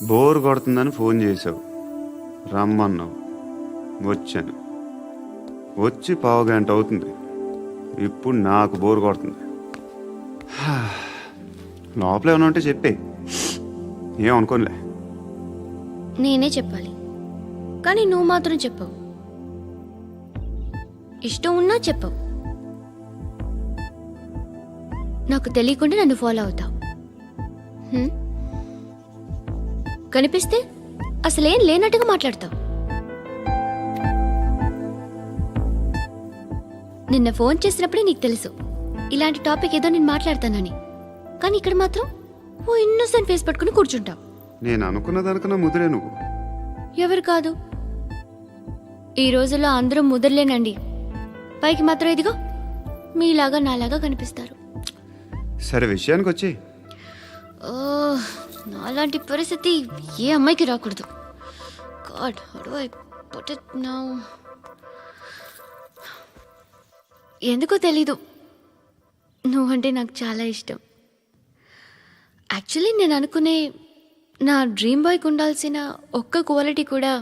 Bore కొడుతుందని phone చేసావు, రమ్మన్నావు, వచ్చాను. వచ్చి పావుగంట అవుతుంది. ఇప్పుడు నాకు బోర్ కొడుతుంది. లోపల ఏమైనా ఉంటే చెప్పే, ఏమనుకోనిలే. నేనే చెప్పాలి, కానీ నువ్వు మాత్రం చెప్పవు. ఇష్టం ఉన్నా చెప్పవు. నాకు తెలియకుండా నన్ను ఫాలో అవుతావు. కనిపిస్తే అసలేం లేనట్టుగా మాట్లాడతావు. నిన్న ఫోన్ చేసినప్పుడే నీకు తెలుసు ఇలాంటి టాపిక్ ఏదో నేను మాట్లాడతానని, కానీ ఇక్కడ మాత్రం ఓ ఇన్నోసెంట్ ఫేస్ పట్టుకుని కూర్చుంటావు. నేను అనుకున్న దానికన్నా ముదిరే నువ్వు. ఎవరు కాదు, ఈ రోజుల్లో అందరూ ముదరలేనండి. పైకి మాత్రం ఇదిగో మీలాగా నాలాగా కనిపిస్తారు. సరే విషయానికి వచ్చి, నాలాంటి పరిస్థితి ఏ అమ్మాయికి రాకూడదు. God, how do I put it now? ఎందుకో తెలీదు, నువ్వంటే నాకు చాలా ఇష్టం. యాక్చువల్లీ నేను అనుకునే నా డ్రీమ్ బాయ్కి ఉండాల్సిన ఒక్క క్వాలిటీ కూడా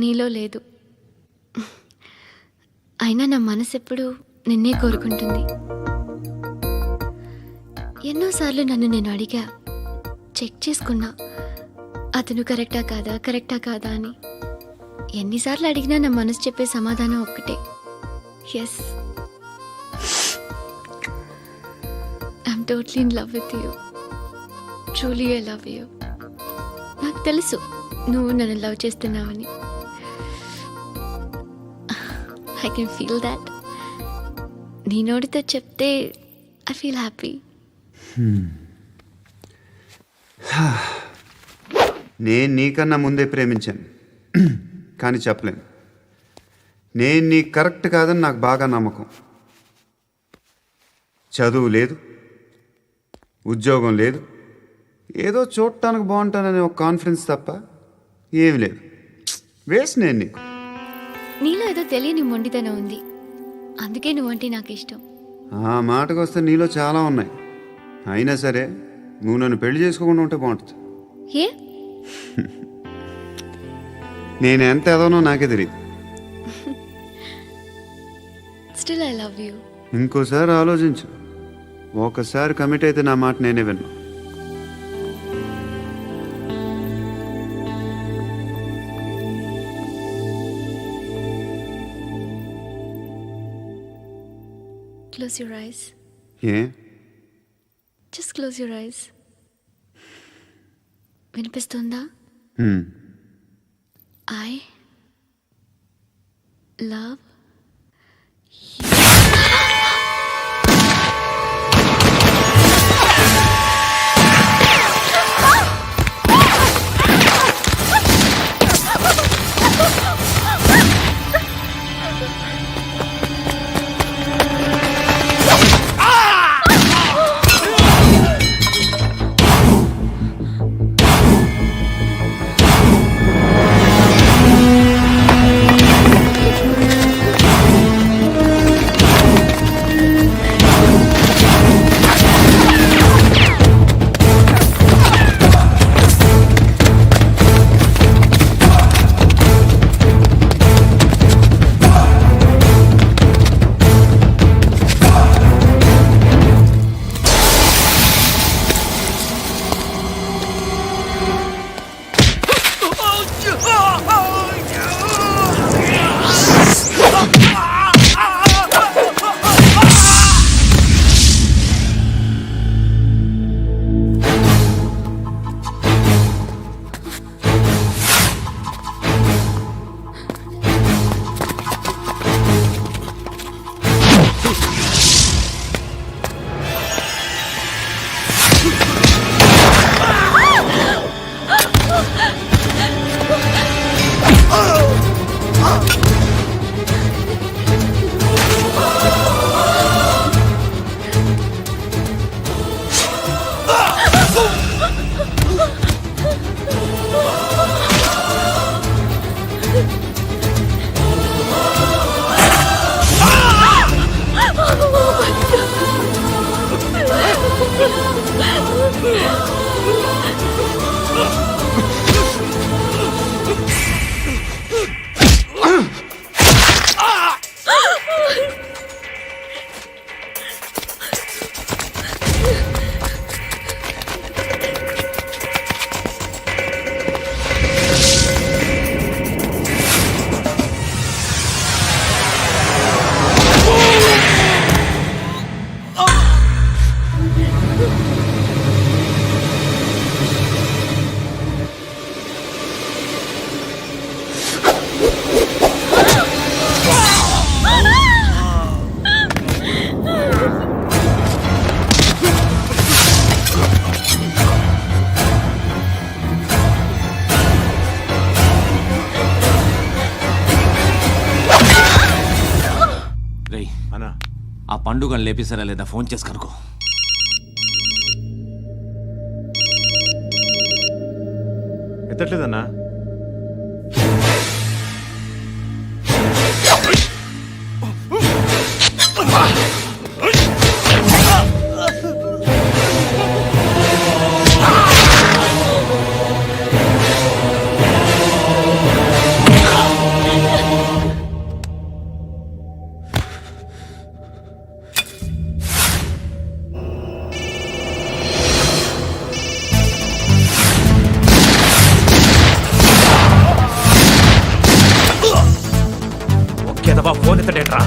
నీలో లేదు. అయినా నా మనసు ఎప్పుడు నిన్నే కోరుకుంటుంది. ఎన్నోసార్లు నన్ను నేను అడిగా, చెక్ చేసుకున్నా అతను కరెక్టా కాదా అని. ఎన్నిసార్లు అడిగినా నా మనసు చెప్పే సమాధానం ఒక్కటే, yes, I'm totally in love with you. Truly I love you. నాకు తెలుసు నువ్వు నన్ను లవ్ చేస్తున్నావని. I can feel that. నీ నోటితో చెప్తే ఐ ఫీల్ హ్యాపీ. నేను నీకన్నా ముందే ప్రేమించాను, కానీ చెప్పలేను. నేను నీకు కరెక్ట్ కాదని నాకు బాగా నమ్మకం. చదువు లేదు, ఉద్యోగం లేదు, ఏదో చూడటానికి బాగుంటాననే ఒక కాన్ఫిడెన్స్ తప్ప ఏమి లేదు. వేస్ట్ నేను నీకు. నీలో ఏదో తెలియని మొండితనం ఉంది, అందుకే నువ్వంటే నాకు ఇష్టం. ఆ మాటకు వస్తే నీలో చాలా ఉన్నాయి. అయినా సరే నువ్వు నన్ను పెళ్లి చేసుకోకుండా ఉంటే బాగుంటుంది. ఏ? నేను ఎంత ఎదవనో నాకే తెలియదు. Still I love you. ఇంకోసారి ఆలోచించు. ఒకసారి కమిట్ అయితే నా మాట నేనే విన్నా. Close your eyes. A? Just close your eyes. వినిపిస్తుందా? I love రేయ్ అన్నా, ఆ పండుగను లేపేసారా లేదా ఫోన్ చేసి కనుకో. ఎత్తట్లేదన్నా. ఒకేదవా ఫోన్ ఎత్తడేట్రా.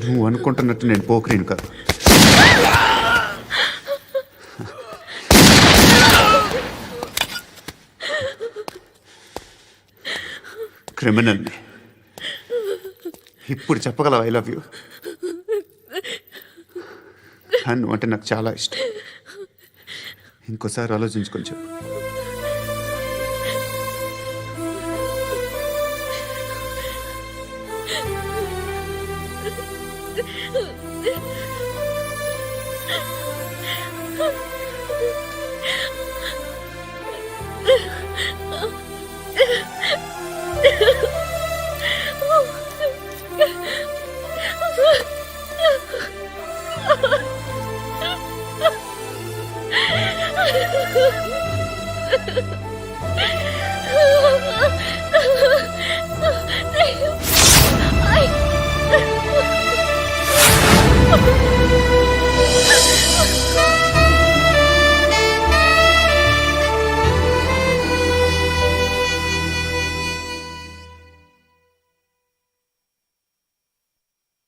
నువ్వు అనుకుంటున్నట్టు నేను పోకరేను కాదు. క్రిమినల్ని. ఇప్పుడు చెప్పగలవా ఐ లవ్ యూ? నువ్వు అంటే నాకు చాలా ఇష్టం. ఇంకోసారి ఆలోచించుకొని చెప్పు.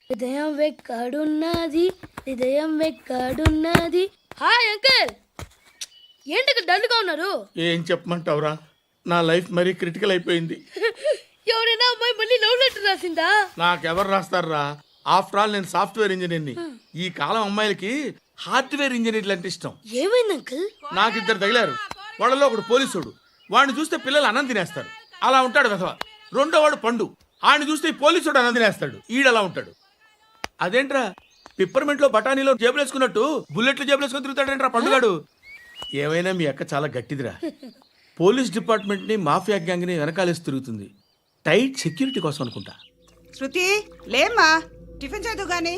హృదయం వెక్కడున్నది, హృదయం వెక్కడున్నది. హాయ్ అంకుల్, ఏంటి డల్గా ఉన్నారు? ఏం చెప్పమంటావురా, నా లైఫ్ మరీ క్రిటికల్ అయిపోయింది. ఎవరైనా అమ్మాయి మళ్ళీ లవ్ లెటర్ రాసిందా? నాకెవరు రాస్తారా? ఆఫ్టర్ ఆల్ నేను సాఫ్ట్వేర్ ఇంజనీర్ని. ఈ కాలం అమ్మాయిలకి హార్డ్వేర్ ఇంజనీర్లు అంటే ఇష్టం. ఏమైంది అంకుల్? నాకు ఇద్దరు తగిలారు. వాళ్ళలో ఒకడు పోలీసుడు. వాడిని చూస్తే పిల్లలు అన్నం తినేస్తారు, అలా ఉంటాడు వెధవ. రెండో వాడు పండు. ఆయన చూస్తే ఈ పోలీసుడు అన్నం తినేస్తాడు, ఈడలా ఉంటాడు. అదేంట్రా, పిప్పర్మెంట్ లో బఠానీలో జేబులు వేసుకున్నట్టు బుల్లెట్లు జేబులు వేసుకుని తిరుగుతాడేంట్రా పండుగాడు. ఏమైనా మీ అక్క చాలా గట్టిదిరా. పోలీస్ డిపార్ట్మెంట్ ని మాఫియా గ్యాంగ్ ని వెనకాలేసి తిరుగుతుంది. టైట్ సెక్యూరిటీ కోసం అనుకుంటా. శృతి లేమ్మా, టిఫిన్ చేదు గాని.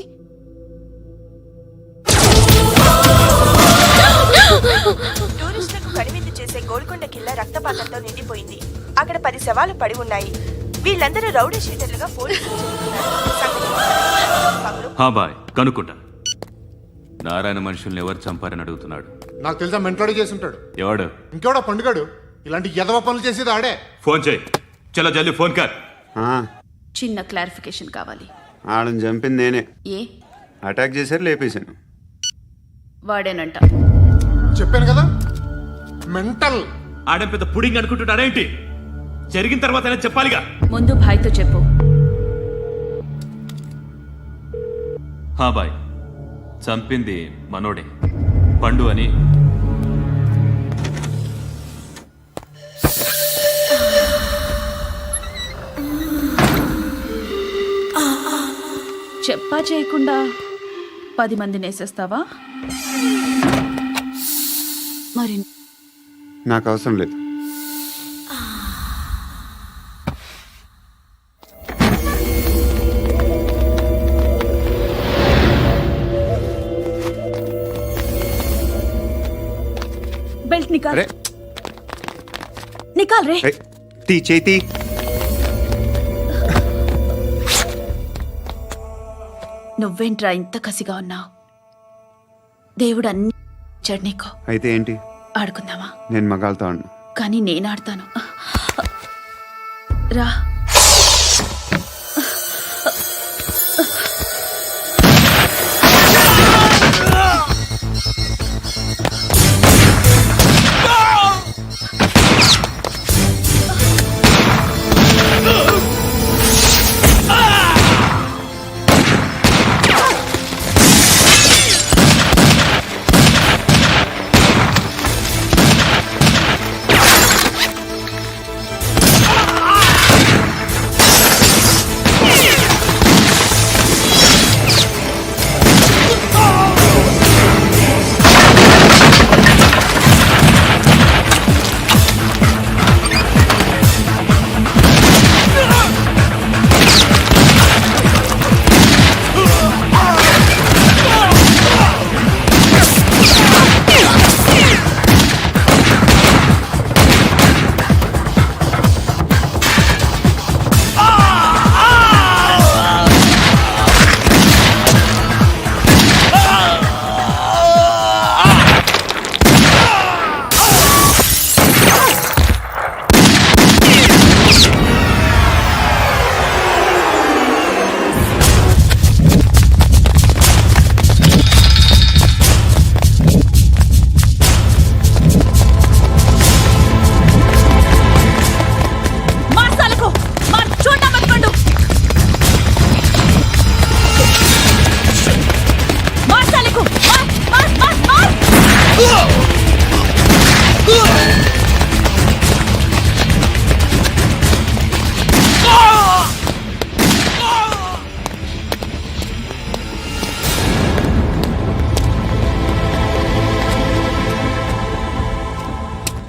టూరిస్టులకు కనువిందు చేసే గోల్కొండ కిల్లా రక్తపాతంతో నిండిపోయింది. అక్కడ 10 శవాలు పడి ఉన్నాయి. వీళ్ళందరూ రౌడీ షీటర్లుగా పోలీసులు బాయ్ కనుక్కుంటా. నారాయణ మనుషుల్ని ఎవరు చంపారని అడుగుతున్నాడు. నాకు తెలుసా, మెంటోడే చేసి ఉంటాడు. ఎవడు? ఇంకెవడో పండుగాడు. ఇలాంటి ఎదవ పనులు చేసేది ఆడే. ఫోన్ చేయి. చలో జల్దీ ఫోన్ కర్. చిన్న క్లారిఫికేషన్ కావాలి. ఆడని చంపింది నేనే. ఏ అటాక్ చేశారు, లేపేశాను. వాడేనంట. చెప్పాను కదా, మెంటల్. ఆడేం పెద్ద పుడింగ్ అనుకుంటున్నాడేంటి? జరిగిన తర్వాత అయినా చెప్పాలిగా. ముందు భాయ్తో చెప్పు. హా బాయ్, చంపింది మనోడే, పండు అని. చెప్పా చేయకుండా 10 మందిని వేసేస్తావా? మరి నాకు అవసరం లేదు. బెల్ట్ నికాల్. అరే నికాల్ రే. ఏయ్, తీ చేతి. నువ్వేంట్రా ఇంత కసిగా ఉన్నావు? దేవుడు అన్ని ఇచ్చాడు నీకు. అయితే ఏంటి? ఆడుకుందామా? నేను మగాళ్ళతో ఆడను. కానీ నేను ఆడతాను. రా.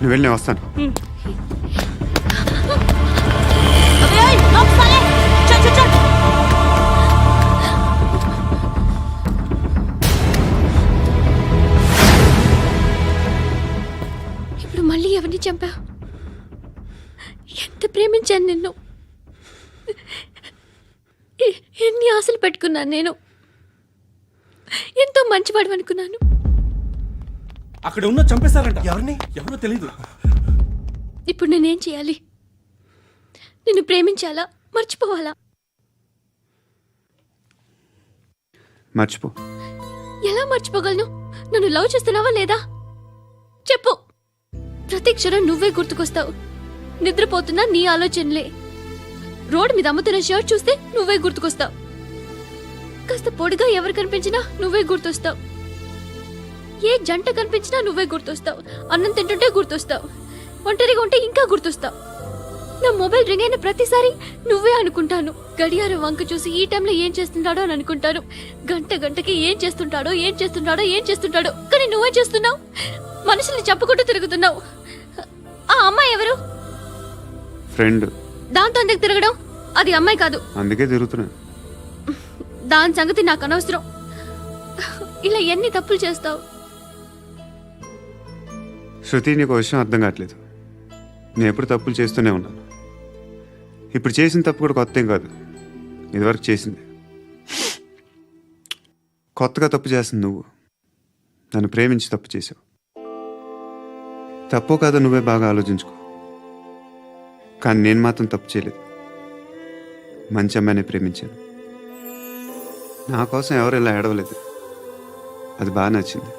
నువ్వు వెళ్ళి నేను వస్తాను. ఇప్పుడు మళ్ళీ ఎవరిని చంపా? ఎంత ప్రేమించాను నిన్ను, ఎన్ని ఆశలు పెట్టుకున్నాను నేను. ఎంతో మంచివాడు అనుకున్నాను. అక్కడ ఉన్న చంపేస్తారంట. ఎవరిని? ఎవరో తెలీదు. ఇప్పుడు నేనేం చేయాలి? నిన్ను ప్రేమించాలా, మర్చిపోవాలా? మర్చిపో. ఎలా మర్చిపోగలను? నన్ను లవ్ చేస్తున్నావా లేదా చెప్పు. ప్రతి క్షణం నువ్వే గుర్తుకొస్తావు. నిద్రపోతున్నా నీ ఆలోచనలే. రోడ్డు మీద అమ్ముతున్న షర్ట్ చూస్తే నువ్వే గుర్తుకొస్తావు. కాస్త పొడిగా ఎవరు కనిపించినా నువ్వే గుర్తొస్తావు. ఏ జంట కనిపించినా నువ్వే గుర్తొస్తావు. అన్నం తింటుంటే గుర్తొస్తావు. ఒంటరిగా ఉంటే ఇంకా గుర్తొస్తావు. నా మొబైల్ రింగ్ అయిన ప్రతిసారి నువ్వే అనుకుంటాను. గడియారం వంక చూసి ఈ టైంలో ఏం చేస్తుంటాడో అని అనుకుంటాను. గంట గంటకి ఏం చేస్తుంటాడో కానీ నువ్వే చేస్తున్నావు. మనుషుల్ని చెప్పుకుంటూ తిరుగుతున్నావు. ఆ అమ్మాయి ఎవరు? ఫ్రెండ్. దాంతో ఎందుకు తిరగడం? అది అమ్మాయి కాదు. అందుకే తిరుగుతున్నా. దాని సంగతి నాకు అనవసరం. ఇలా ఎన్ని తప్పులు చేస్తావు? శృతి, నీకు విషయం అర్థం కావట్లేదు. నేను ఎప్పుడు తప్పులు చేస్తూనే ఉన్నాను. ఇప్పుడు చేసిన తప్పు కూడా కొత్త ఏం కాదు, ఇదివరకు చేసింది. కొత్తగా తప్పు చేస్తుంది నువ్వు. నన్ను ప్రేమించి తప్పు చేసావు. తప్పో కాదో నువ్వే బాగా ఆలోచించుకో. కానీ నేను మాత్రం తప్పు చేయలేదు. మంచి అమ్మాయిని ప్రేమించాను. నా కోసం ఎవరు ఇలా ఏడవలేదు. అది బాగా నచ్చింది.